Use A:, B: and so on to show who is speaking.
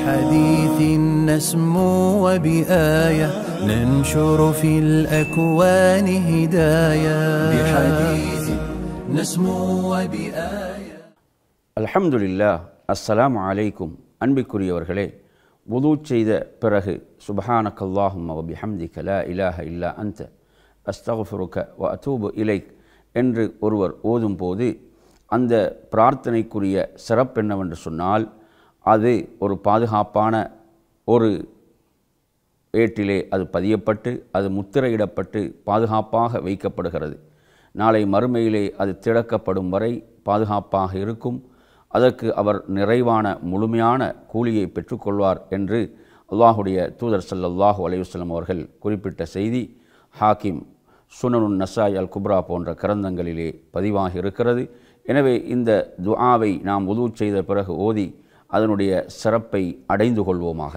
A: بحديث نسمو وبآية ننشر في الأكوان هدايا بحديث نسمو وبآية.
B: الحمد لله. السلام عليكم. அன்பிற்குரியவர்களே, வுது செய்த பிறகு சுப்ஹானக்கல்லாஹும்ம வபிஹம்திக லா இலாஹ இல்லா அன்த அஸ்தக்ஃபிருக வ அதூபு இலைக் என்று ஒருவர் ஓதும் போது அந்த பிரார்த்தனைக்குரிய சிறப்பென்னவென்று சொன்னால், அது ஒரு பாதுகாப்பான ஒரு ஏட்டிலே அது பதியப்பட்டு அது முத்திரையிடப்பட்டு பாதுகாப்பாக வைக்கப்படுகிறது. நாளை மறுமையிலே அது திறக்கப்படும் வரை பாதுகாப்பாக இருக்கும். அதற்கு அவர் நிறைவான முழுமையான கூலியை பெற்றுக்கொள்வார் என்று அல்லாஹுடைய தூதர் ஸல்லல்லாஹு அலைஹி வஸல்லம் அவர்கள் குறிப்பிட்ட செய்தி ஹாக்கிம், சுனனுன் நசாய் அல் குப்ரா போன்ற கிரந்தங்களிலே பதிவாகி இருக்கிறது. எனவே இந்த துஆவை நாம் வுது செய்த பிறகு ஓதி அதனுடைய சிறப்பை அடைந்து கொள்வோமாக.